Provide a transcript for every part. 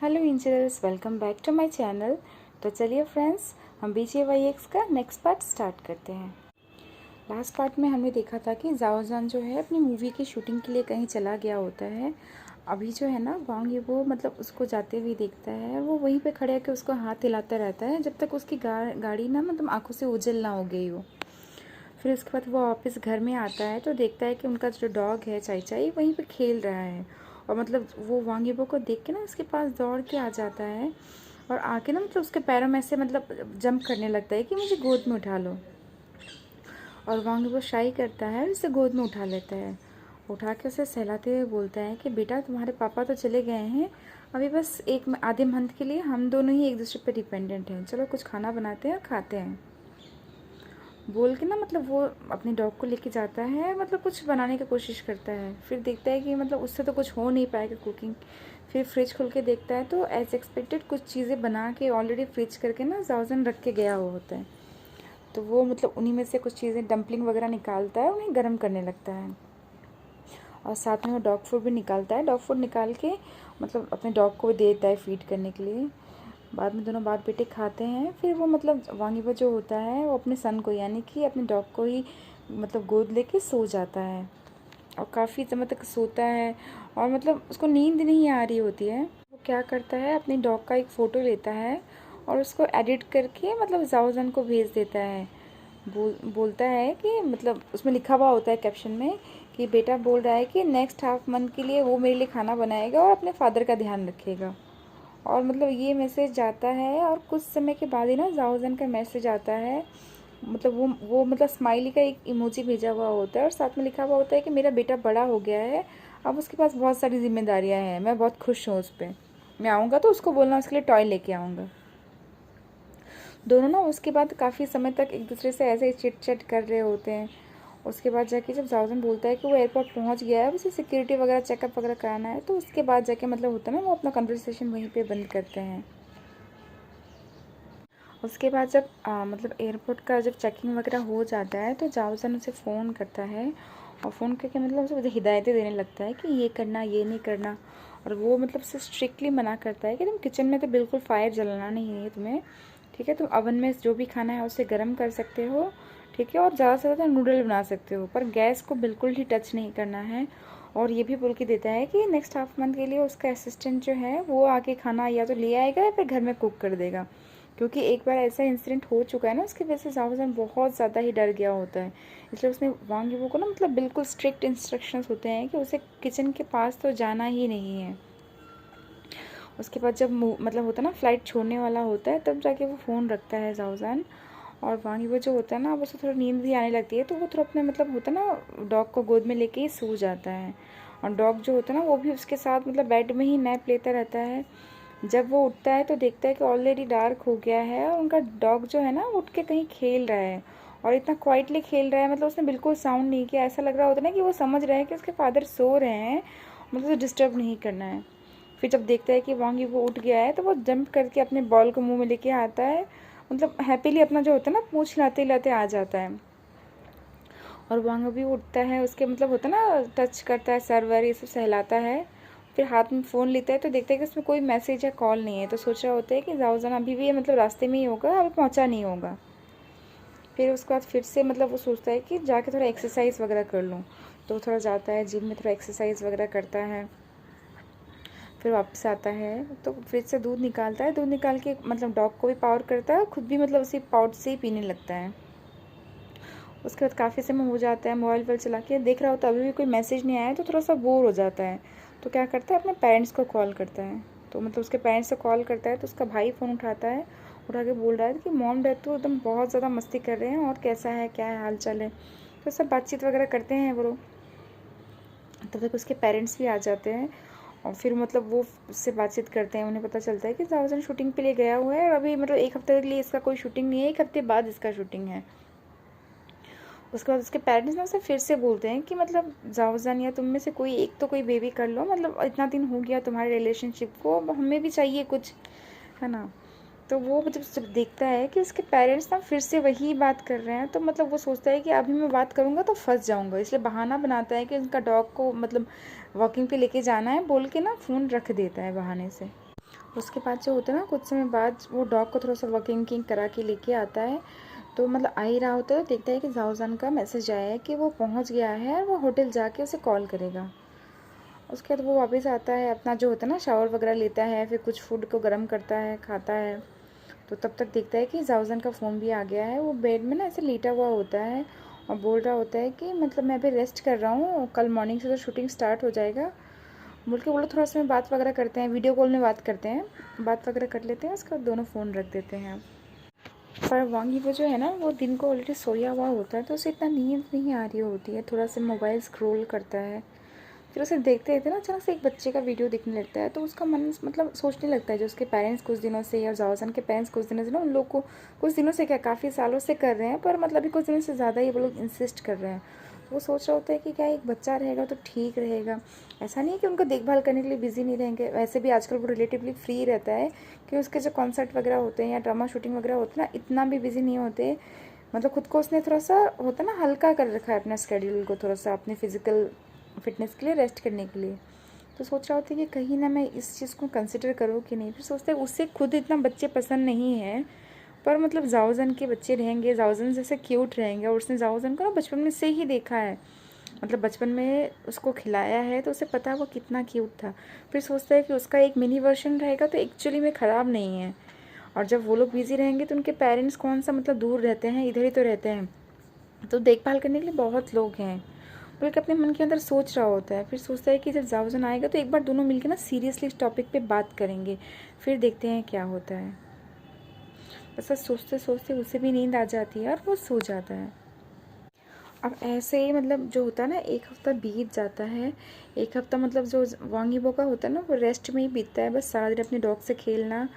Hello angels, welcome back to my channel. तो चलिए friends, हम BGYX का नेक्स्ट पार्ट स्टार्ट करते हैं। लास्ट पार्ट में हमने देखा था कि जाओ जान जो है अपनी मूवी की शूटिंग के लिए कहीं चला गया होता है। अभी जो है ना वांग वो मतलब उसको जाते हुए देखता है, वो वहीं पे खड़े होकर उसको हाथ हिलाता रहता है जब तक उसकी गाड़ी ना मतलब आंखों से ओझल ना हो गई हो। फिर उसके बाद वो वापस घर में आता है तो देखता है कि उनका जो डॉग है चाई चाई वहीं पे खेल रहा है। और मतलब वो वांग यीबो को देख के ना उसके पास दौड़ के आ जाता है और आके ना मतलब उसके पैरों में से मतलब जंप करने लगता है कि मुझे गोद में उठा लो। और वांग यीबो शाई करता है और उसे गोद में उठा लेता है। उठा के उसे सहलाते हुए बोलता है कि बेटा तुम्हारे पापा तो चले गए हैं, अभी बस एक आधे मंथ के लिए हम दोनों ही एक दूसरे पर डिपेंडेंट हैं, चलो कुछ खाना बनाते हैं और खाते हैं। बोल के ना मतलब वो अपने डॉग को लेके जाता है, मतलब कुछ बनाने की कोशिश करता है। फिर देखता है कि मतलब उससे तो कुछ हो नहीं पाएगा कुकिंग। फिर फ्रिज खोल के देखता है तो एज एक्सपेक्टेड कुछ चीज़ें बना के ऑलरेडी फ्रिज करके ना जाओजन रख के गया हुआ होता है। तो वो मतलब उन्हीं में से कुछ चीज़ें डंपलिंग वगैरह निकालता है, उन्हें गर्म करने लगता है। और साथ में वो डॉग फूड भी निकालता है। डॉग फूड निकाल के मतलब अपने डॉग को देता है फीड करने के लिए। बाद में दोनों बाप बेटे खाते हैं। फिर वो मतलब वांग यीबो जो होता है वो अपने सन को यानी कि अपने डॉग को ही मतलब गोद लेके सो जाता है और काफ़ी समय तक सोता है। और मतलब उसको नींद नहीं आ रही होती है। वो क्या करता है, अपने डॉग का एक फ़ोटो लेता है और उसको एडिट करके मतलब जाओजन को भेज देता है। बोलता है कि मतलब उसमें लिखा हुआ होता है कैप्शन में कि बेटा बोल रहा है कि नेक्स्ट हाफ मंथ के लिए वो मेरे लिए खाना बनाएगा और अपने फादर का ध्यान रखेगा। और मतलब ये मैसेज जाता है और कुछ समय के बाद ही ना जाओजन का मैसेज आता है। मतलब वो मतलब स्माइली का एक इमोजी भेजा हुआ होता है और साथ में लिखा हुआ होता है कि मेरा बेटा बड़ा हो गया है, अब उसके पास बहुत सारी जिम्मेदारियां हैं, मैं बहुत खुश हूँ उस पर। मैं आऊँगा तो उसको बोलना उसके लिए टॉय लेके आऊँगा। दोनों ना उसके बाद काफ़ी समय तक एक दूसरे से ऐसे ही चिट चैट कर रहे होते हैं। उसके बाद जाके जब जाओजन बोलता है कि वो एयरपोर्ट पहुंच गया है, उसे सिक्योरिटी वगैरह चेकअप वगैरह कराना है, तो उसके बाद जाके मतलब होता है ना वो अपना कन्वर्सेशन वहीं पे बंद करते हैं। उसके बाद जब मतलब एयरपोर्ट का जब चेकिंग वगैरह हो जाता है तो जाओजन उसे फ़ोन करता है और फ़ोन करके मतलब उसे हिदायतें देने लगता है कि ये करना ये नहीं करना। और वो मतलब उसे स्ट्रिक्टली मना करता है कि तुम किचन में तो बिल्कुल फायर जलाना नहीं है तुम्हें, ठीक है। तुम अवन में जो भी खाना है उसे गर्म कर सकते हो, ठीक है, और ज़्यादा से ज़्यादा नूडल बना सकते हो, पर गैस को बिल्कुल ही टच नहीं करना है। और ये भी बोल के देता है कि नेक्स्ट हाफ मंथ के लिए उसका असिस्टेंट जो है वो आके खाना या तो ले आएगा या फिर घर में कुक कर देगा। क्योंकि एक बार ऐसा इंसिडेंट हो चुका है ना, उसकी वजह से जाओजन बहुत ज़्यादा ही डर गया होता है। इसलिए उसने वांग यीबो को ना मतलब बिल्कुल स्ट्रिक्ट इंस्ट्रक्शंस होते हैं कि उसे किचन के पास तो जाना ही नहीं है। उसके बाद जब मतलब होता है ना फ़्लाइट छोड़ने वाला होता है तब जाके वो फ़ोन रखता है जाओजन। और वांग यीबो जो होता है ना, अब उसे थोड़ा नींद भी आने लगती है तो वो थोड़ा अपने मतलब होता है ना डॉग को गोद में लेके ही सो जाता है। और डॉग जो होता है ना वो भी उसके साथ मतलब बेड में ही नैप लेता रहता है। जब वो उठता है तो देखता है कि ऑलरेडी डार्क हो गया है और उनका डॉग जो है ना उठ के कहीं खेल रहा है और इतना क्वाइटली खेल रहा है, मतलब उसने बिल्कुल साउंड नहीं किया। ऐसा लग रहा होता है ना कि वो समझ रहे हैं कि उसके फादर सो रहे हैं, मतलब डिस्टर्ब नहीं करना है। फिर जब देखता है कि वांग यीबो उठ गया है तो वो जंप करके अपने बॉल को मुंह में लेके आता है, मतलब हैप्पीली अपना जो होता है ना पूंछ हिलाते हिलाते आ जाता है। और वांग भी उठता है, उसके मतलब होता है ना टच करता है सर्वर, ये सब सहलाता है। फिर हाथ में फ़ोन लेता है तो देखता है कि उसमें कोई मैसेज या कॉल नहीं है, तो सोच रहा होता है कि जाओजन अभी भी मतलब रास्ते में ही होगा, अभी पहुंचा नहीं होगा। फिर उसके बाद फिर से मतलब वो सोचता है कि जाके थोड़ा एक्सरसाइज वगैरह कर लूँ, तो थोड़ा जाता है जिम में, थोड़ा एक्सरसाइज वगैरह करता है। फिर वापस आता है तो फ्रिज से दूध निकालता है, दूध निकाल के मतलब डॉग को भी पावर करता है और खुद भी मतलब उसी पाउच से ही पीने लगता है। उसके बाद काफ़ी समय हो जाता है, मोबाइल वोबाइल चला के देख रहा होता है, अभी भी कोई मैसेज नहीं आया तो थोड़ा सा बोर हो जाता है। तो क्या करता है, अपने पेरेंट्स को कॉल करता है। तो मतलब उसके पेरेंट्स से कॉल करता है तो उसका भाई फ़ोन उठाता है, उठा के बोल रहा है कि मॉम डैड तो एकदम बहुत ज़्यादा मस्ती कर रहे हैं और कैसा है, क्या है हाल चाल है। तो सब बातचीत वगैरह करते हैं वो लोग। तब तक उसके पेरेंट्स भी आ जाते हैं और फिर मतलब वो उससे बातचीत करते हैं। उन्हें पता चलता है कि जाओजन शूटिंग पे लिए गया हुआ है और अभी मतलब एक हफ्ते के लिए इसका कोई शूटिंग नहीं है, एक हफ्ते बाद इसका शूटिंग है। उसके बाद उसके पेरेंट्स ना उसे फिर से बोलते हैं कि मतलब जाओजन या तुम में से कोई एक तो कोई बेबी कर लो, मतलब इतना दिन हो गया तुम्हारे रिलेशनशिप को, अब हमें भी चाहिए कुछ, है ना। तो वो मतलब जब देखता है कि उसके पेरेंट्स ना फिर से वही बात कर रहे हैं तो मतलब वो सोचता है कि अभी मैं बात करूँगा तो फंस जाऊँगा, इसलिए बहाना बनाता है कि उनका डॉग को मतलब वॉकिंग पे लेके जाना है बोल के ना फ़ोन रख देता है बहाने से। उसके बाद जो होता है ना, कुछ समय बाद वो डॉग को थोड़ा सा वॉकिंग करा के लेके आता है। तो मतलब आ ही रहा होता है, तो देखता है कि जाओजान का मैसेज आया है कि वो पहुंच गया है और वो होटल जाके उसे कॉल करेगा। उसके बाद वो वापस आता है, अपना जो होता है ना शावर वगैरह लेता है, फिर कुछ फूड को गर्म करता है, खाता है। तो तब तक देखता है कि जाउजन का फ़ोन भी आ गया है। वो बेड में ना ऐसे लेटा हुआ होता है और बोल रहा होता है कि मतलब मैं अभी रेस्ट कर रहा हूँ, कल मॉर्निंग से तो शूटिंग स्टार्ट हो जाएगा। बोल के बोलो थोड़ा सा में बात वगैरह करते हैं, वीडियो कॉल में बात करते हैं, बात वगैरह कर लेते हैं। उसके बाद दोनों फ़ोन रख देते हैं। पर वांग यीबो जो है ना, वो दिन को ऑलरेडी सोया हुआ होता है, तो उसे इतना नींद नहीं आ रही होती है। थोड़ा सा मोबाइल स्क्रॉल करता है, फिर उसे देखते देखते ना अचानक से एक बच्चे का वीडियो दिखने लगता है। तो उसका मन मतलब सोचने लगता है, जो उसके पेरेंट्स कुछ दिनों से, या जाओजान के पेरेंट्स कुछ दिनों से ना उन लोग को, कुछ दिनों से क्या काफ़ी सालों से कर रहे हैं, पर मतलब अभी कुछ दिनों से ज़्यादा ही वो लोग इंसिस्ट कर रहे हैं। तो वो सोच रहा होता है कि क्या एक बच्चा रहेगा तो ठीक रहेगा। ऐसा नहीं है कि उनको देखभाल करने के लिए बिजी नहीं रहेंगे, वैसे भी आजकल वो रिलेटिवली फ्री रहता है, कि उसके जो कॉन्सर्ट वगैरह होते हैं या ड्रामा शूटिंग वगैरह होते हैं ना, इतना भी बिजी नहीं होते। मतलब खुद को उसने थोड़ा सा होता ना हल्का कर रखा है, अपना स्केड्यूल को थोड़ा सा अपने फिजिकल फिटनेस के लिए, रेस्ट करने के लिए। तो सोच रहा होता है कि कहीं ना मैं इस चीज़ को कंसिडर करूँ कि नहीं। फिर सोचते हैं उससे खुद इतना बच्चे पसंद नहीं है, पर मतलब जाओजन के बच्चे रहेंगे, जाओजन जैसे क्यूट रहेंगे, और उसने जाओजन को ना बचपन में से ही देखा है, मतलब बचपन में उसको खिलाया है, तो उसे पता है वो कितना क्यूट था। फिर सोचता है कि उसका एक मिनी वर्जन रहेगा तो एक्चुअली में ख़राब नहीं है। और जब वो लोग बिज़ी रहेंगे तो उनके पेरेंट्स कौन सा मतलब दूर रहते हैं, इधर ही तो रहते हैं, तो देखभाल करने के लिए बहुत लोग हैं। बोल के अपने मन के अंदर सोच रहा होता है। फिर सोचता है कि जब जाओजन आएगा तो एक बार दोनों मिलकर ना सीरियसली इस टॉपिक पे बात करेंगे, फिर देखते हैं क्या होता है। ऐसा सोचते सोचते उसे भी नींद आ जाती है और वो सो जाता है। अब ऐसे ही मतलब जो होता है ना, एक हफ्ता बीत जाता है। एक हफ्ता मतलब जो वांग यीबो का होता है ना, वो रेस्ट में ही बीतता है, बस सारा दिन अपने डॉग से खेलना।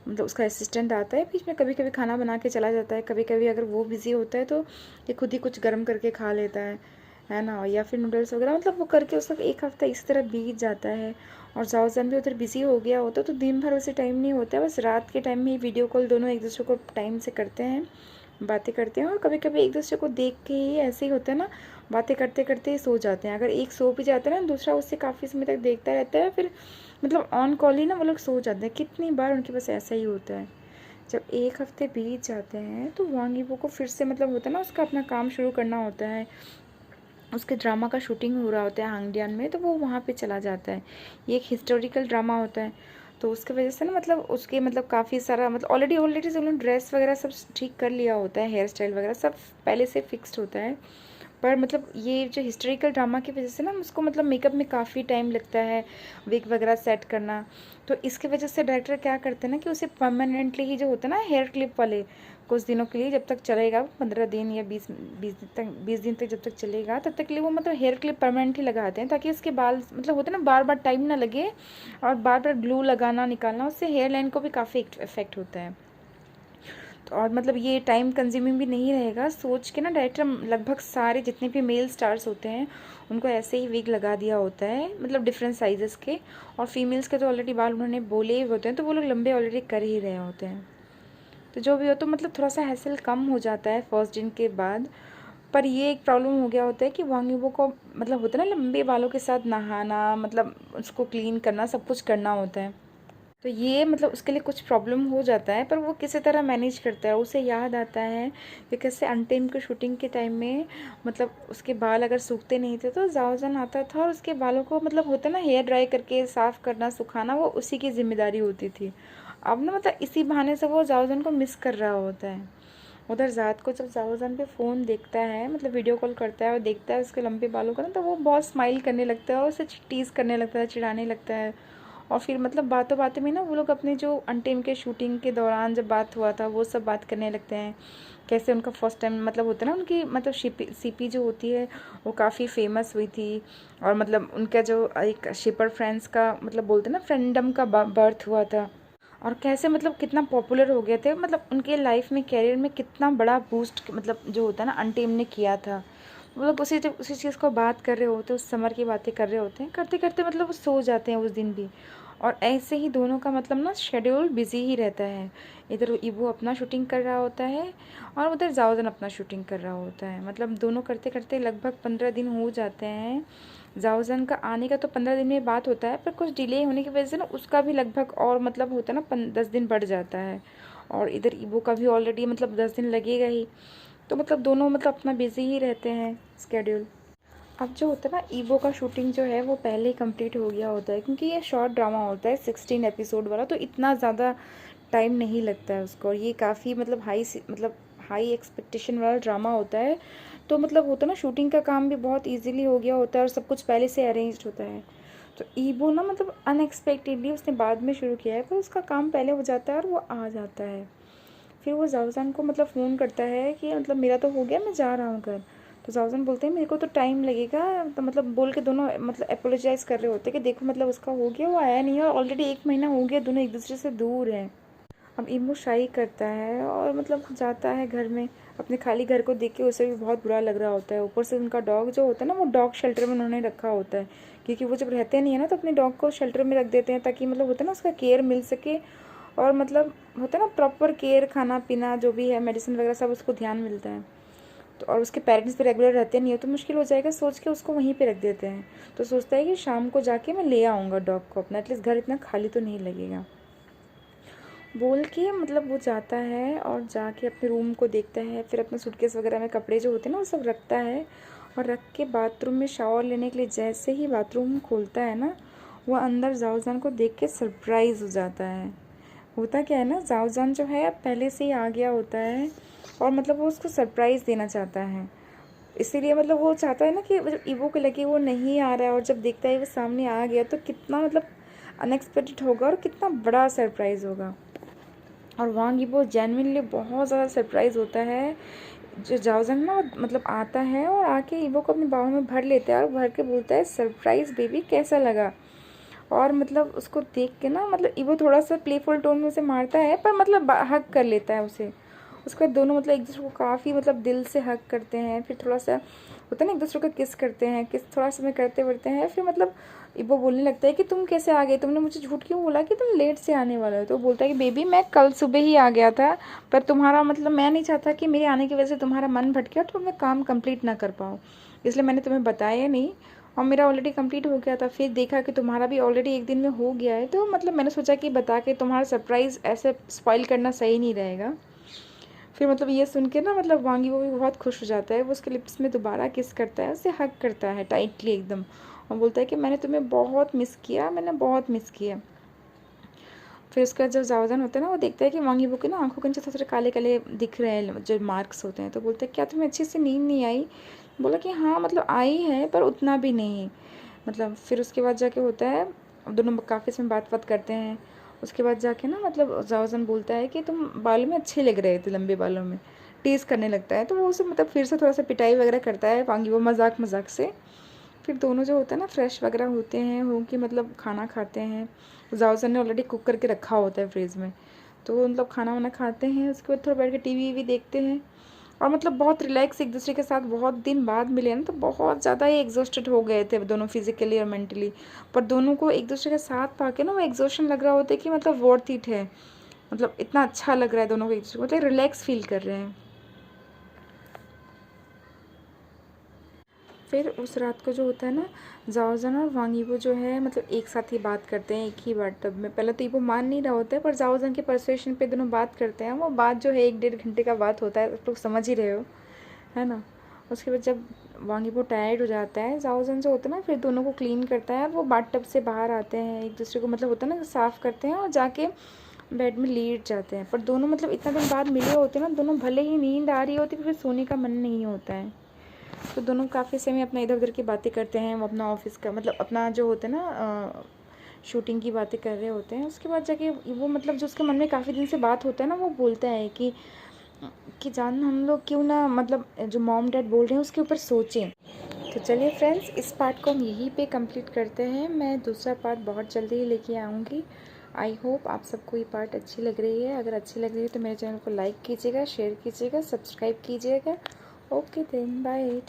मतलब उसका असिस्टेंट आता है बीच में, कभी कभी खाना बना के चला जाता है, कभी कभी अगर वो बिज़ी होता है तो ये खुद ही कुछ गर्म करके खा लेता है ना, या फिर नूडल्स वगैरह, मतलब वो करके उसका एक हफ्ता इस तरह बीत जाता है। और जाओजान भी उधर बिज़ी हो गया होता है, तो दिन भर उसे टाइम नहीं होता है, बस रात के टाइम में ही वीडियो कॉल दोनों एक दूसरे को टाइम से करते हैं, बातें करते हैं। और कभी कभी एक दूसरे को देख के ही ऐसे ही होता है ना, बातें करते करते ही सो जाते हैं। अगर एक सो भी जाता है ना, दूसरा उससे काफ़ी समय तक देखता रहता है, फिर मतलब ऑन कॉल ही ना वो लोग सो जाते हैं। कितनी बार उनके पास ऐसा ही होता है। जब एक हफ्ते बीत जाते हैं तो वांग यीबो को फिर से मतलब होता है ना, उसका अपना काम शुरू करना होता है। उसके ड्रामा का शूटिंग हो रहा होता है हांगडियान में, तो वो वहाँ पे चला जाता है। ये एक हिस्टोरिकल ड्रामा होता है, तो उसकी वजह से ना मतलब उसके मतलब काफ़ी सारा मतलब ऑलरेडी ऑलरेडी सब लोग ड्रेस वगैरह सब ठीक कर लिया होता है, हेयर स्टाइल वगैरह सब पहले से फिक्स्ड होता है। पर मतलब ये जो हिस्टोरिकल ड्रामा की वजह से ना उसको मतलब मेकअप में काफ़ी टाइम लगता है, विग वगैरह सेट करना। तो इसकी वजह से डायरेक्टर क्या करते हैं ना, कि उसे परमानेंटली ही जो होता है ना हेयर क्लिप वाले, कुछ दिनों के लिए जब तक चलेगा, 15 दिन या 20 दिन तक जब तक चलेगा, तब तक के लिए वो मतलब हेयर क्लिप परमानेंटली लगाते हैं, ताकि उसके बाल मतलब होते हैं ना बार बार टाइम ना लगे, और बार बार ग्लू लगाना निकालना, उससे हेयर लाइन को भी काफ़ी इफेक्ट होता है। तो और मतलब ये टाइम कंज्यूमिंग भी नहीं रहेगा, सोच के ना डायरेक्टर लगभग सारे जितने भी मेल स्टार्स होते हैं उनको ऐसे ही विग लगा दिया होता है, मतलब डिफरेंट साइजेस के। और फीमेल्स के तो ऑलरेडी बाल उन्होंने बोले ही होते हैं, तो वो लोग लंबे ऑलरेडी कर ही रहे होते हैं। तो जो भी हो, तो मतलब थोड़ा सा हैसल कम हो जाता है फर्स्ट दिन के बाद। पर ये एक प्रॉब्लम हो गया होता है कि वांग यीबो को मतलब होता है ना लंबे बालों के साथ नहाना, मतलब उसको क्लीन करना, सब कुछ करना होता है। तो ये मतलब उसके लिए कुछ प्रॉब्लम हो जाता है, पर वो किसी तरह मैनेज करता है। उसे याद आता है कि कैसे अनटेम की शूटिंग के टाइम में मतलब उसके बाल अगर सूखते नहीं थे तो जाओजान आता था, और उसके बालों को मतलब होता ना हेयर ड्राई करके साफ़ करना, सुखाना, वो उसी की जिम्मेदारी होती थी। अब ना मतलब इसी बहाने से वो जाओजान को मिस कर रहा होता है। उधर रात को जब जाओजान पे फ़ोन देखता है, मतलब वीडियो कॉल करता है और देखता है उसके लंबे बालों का ना, तो वो बहुत स्माइल करने लगता है और उसे टीज़ करने लगता है, चिढ़ाने लगता है। और फिर मतलब बातों बातों में ना वो लोग अपने जो अनटेम के शूटिंग के दौरान जब बात हुआ था वो सब बात करने लगते हैं। कैसे उनका फर्स्ट टाइम मतलब होता है ना, उनकी मतलब सीपी जो होती है वो काफ़ी फेमस हुई थी। और मतलब उनका जो एक शिपर फ्रेंड्स का मतलब बोलते हैं ना फ्रेंडम का बर्थ हुआ था। और कैसे मतलब कितना पॉपुलर हो गए थे, मतलब उनके लाइफ में कैरियर में कितना बड़ा बूस्ट मतलब जो होता है ना अनटेम ने किया था। वो लोग उसी चीज़ को बात कर रहे होते हैं, उस समर की बातें कर रहे होते हैं, करते करते मतलब वो सो जाते हैं उस दिन भी। और ऐसे ही दोनों का मतलब ना शेड्यूल बिजी ही रहता है। इधर इबू अपना शूटिंग कर रहा होता है और उधर जाओजन अपना शूटिंग कर रहा होता है। मतलब दोनों करते करते लगभग 15 दिन हो जाते हैं। जाओजन का आने का तो 15 दिन में बात होता है, पर कुछ डिले होने की वजह से ना उसका भी लगभग और मतलब होता है ना 10 दिन बढ़ जाता है। और इधर ईबो का भी ऑलरेडी मतलब 10 दिन लगेगा ही। तो मतलब दोनों मतलब अपना बिजी ही रहते हैं स्केड्यूल। अब जो होता है ना ईबो का शूटिंग जो है वो पहले ही कंप्लीट हो गया होता है, क्योंकि ये शॉर्ट ड्रामा होता है 16 एपिसोड वाला, तो इतना ज़्यादा टाइम नहीं लगता है उसको। और ये काफ़ी मतलब हाई एक्सपेक्टेशन वाला ड्रामा होता है। तो मतलब होता है ना शूटिंग का काम भी बहुत इजीली हो गया होता है और सब कुछ पहले से अरेंज्ड होता है। तो ईबो ना मतलब अनएक्सपेक्टेडली उसने बाद में शुरू किया है, पर उसका काम पहले हो जाता है और वो आ जाता है। फिर वो जाओजान को मतलब फ़ोन करता है कि मतलब मेरा तो हो गया, मैं जा रहा हूँ घर। तो जाओजान बोलते हैं मेरे को तो टाइम लगेगा, तो मतलब बोल के दोनों मतलब अपोलोजाइज़ कर रहे होते हैं कि देखो मतलब उसका हो गया, वो आया नहीं है और ऑलरेडी 1 महीना हो गया, दोनों एक दूसरे से दूर हैं। अब इमो शाई करता है और मतलब जाता है घर में। अपने खाली घर को देख के उसे भी बहुत बुरा लग रहा होता है। ऊपर से उनका डॉग जो होता है ना वो डॉग शेल्टर में उन्होंने रखा होता है, क्योंकि वो जब रहते नहीं है ना तो अपने डॉग को शेल्टर में रख देते हैं, ताकि मतलब होता है ना उसका केयर मिल सके। और मतलब होता है ना प्रॉपर केयर, खाना पीना जो भी है, मेडिसिन वगैरह सब उसको ध्यान मिलता है। तो और उसके पेरेंट्स भी रेगुलर रहते नहीं है तो मुश्किल हो जाएगा, सोच के उसको वहीं पे रख देते हैं। तो सोचता है कि शाम को जाके मैं ले आऊँगा डॉग को अपना, एटलीस्ट घर इतना खाली तो नहीं लगेगा बोल के। मतलब वो जाता है और जाके अपने रूम को देखता है, फिर अपने सूटकेस वगैरह में कपड़े जो होते हैं ना वो सब रखता है। और रख के बाथरूम में शावर लेने के लिए जैसे ही बाथरूम खोलता है ना, वो अंदर जाओजान को देख के सरप्राइज़ हो जाता है। होता क्या है ना, जाओजान जो है अब पहले से ही आ गया होता है और मतलब वो उसको सरप्राइज़ देना चाहता है। इसीलिए मतलब वो चाहता है ना कि मतलब ईवो को लगे वो नहीं आ रहा है, और जब देखता है वो सामने आ गया तो कितना मतलब अनएक्सपेक्टेड होगा और कितना बड़ा सरप्राइज़ होगा। और वांग यीबो जेन्युइनली बहुत ज़्यादा सरप्राइज़ होता है। जो जाओजन ना मतलब आता है और आके ईवो को अपने बाहों में भर लेता है और भर के बोलता है सरप्राइज़ बेबी कैसा लगा। और मतलब उसको देख के ना मतलब ईवो थोड़ा सा प्लेफुल टोन में उसे मारता है, पर मतलब हग कर लेता है उसे। उसके बाद दोनों मतलब एक दूसरे को काफ़ी मतलब दिल से हग करते हैं। फिर थोड़ा सा होता है ना एक दूसरे को किस करते हैं, किस थोड़ा समय करते करते हैं। फिर मतलब वो बोलने लगता है कि तुम कैसे आ गए, तुमने मुझे झूठ क्यों बोला कि तुम लेट से आने वाले हो। तो बोलता है कि बेबी मैं कल सुबह ही आ गया था, पर तुम्हारा मतलब मैं नहीं चाहता कि मेरे आने की वजह से तुम्हारा मन भटके और तुम अपना काम कंप्लीट ना कर पाओ, इसलिए मैंने तुम्हें बताया नहीं। और मेरा ऑलरेडी कंप्लीट हो गया था, फिर देखा कि तुम्हारा भी ऑलरेडी 1 दिन में हो गया है, तो मतलब मैंने सोचा कि बता के तुम्हारा सरप्राइज़ ऐसे स्पॉइल करना सही नहीं रहेगा। फिर मतलब ये सुन के ना मतलब वांगी वो भी बहुत खुश हो जाता है। वो उसके लिप्स में दोबारा किस करता है, उसे हग करता है टाइटली एकदम, और बोलता है कि मैंने तुम्हें बहुत मिस किया, मैंने बहुत मिस किया। फिर उसका जब जावदान होता है ना वो देखता है कि वांगी वो की ना आंखों के नीचे थोड़े काले काले दिख रहे हैं जो मार्क्स होते हैं। तो बोलता है क्या तुम्हें अच्छे से नींद नहीं आई। बोला कि हाँ मतलब आई है पर उतना भी नहीं। मतलब फिर उसके बाद जाके होता है दोनों काफ़ी समय बात करते हैं। उसके बाद जाके ना मतलब जावजान बोलता है कि तुम बालों में अच्छे लग रहे थे, लंबे बालों में। टीज़ करने लगता है, तो वो उसे मतलब फिर से थोड़ा सा पिटाई वगैरह करता है वांगी वो मजाक मजाक से। फिर दोनों जो होता है ना फ्रेश वगैरह होते हैं, हो कि मतलब खाना खाते हैं। जाओसन ने ऑलरेडी कुक करके रखा होता है फ्रिज में, तो मतलब खाना वाना खाते हैं। उसके बाद थोड़ा बैठ के टीवी वी देखते हैं और मतलब बहुत रिलैक्स एक दूसरे के साथ बहुत दिन बाद मिले ना, तो बहुत ज़्यादा ही एग्जॉस्टेड हो गए थे दोनों फिजिकली और मेंटली। पर दोनों को एक दूसरे के साथ पाके ना वो एग्जॉशन लग रहा होता है कि मतलब वर्थ इट है। मतलब इतना अच्छा लग रहा है दोनों को एक दूसरे को, मतलब रिलैक्स फील कर रहे हैं। फिर उस रात को जो होता है ना, जाओजन और वांग यीबो जो है मतलब एक साथ ही बात करते हैं एक ही बाथटब में। पहले तो यीबो मान नहीं रहा होता है, पर जाओजन के परसुएशन पे दोनों बात करते हैं। वो बात जो है 1-1.5 घंटे का बात होता है, आप लोग समझ ही रहे हो, है ना। उसके बाद जब वांग यीबो टायर्ड हो जाता है, जाओजन जो होता है ना फिर दोनों को क्लीन करता है। वो बाथटब से बाहर आते हैं, एक दूसरे को मतलब होता है ना साफ़ करते हैं और जाके बेड में लेट जाते हैं। पर दोनों मतलब इतना दिन बाद मिले होते हैं ना, दोनों भले ही नींद आ रही होती है फिर सोने का मन नहीं होता है। तो दोनों काफ़ी समय अपना इधर उधर की बातें करते हैं। वो अपना ऑफिस का मतलब अपना जो होता है ना शूटिंग की बातें कर रहे होते हैं। उसके बाद जाके वो मतलब जो उसके मन में काफ़ी दिन से बात होता है ना, वो बोलता है कि जान हम लोग क्यों ना मतलब जो मॉम डैड बोल रहे हैं उसके ऊपर सोचें। तो चलिए फ्रेंड्स, इस पार्ट को हम यहीं पे कंप्लीट करते हैं। मैं दूसरा पार्ट बहुत जल्दी ही लेके आऊँगी। आई होप आप सबको ये पार्ट अच्छी लग रही है। अगर अच्छी लग रही है तो मेरे चैनल को लाइक कीजिएगा, शेयर कीजिएगा, सब्सक्राइब कीजिएगा। Okay then, bye.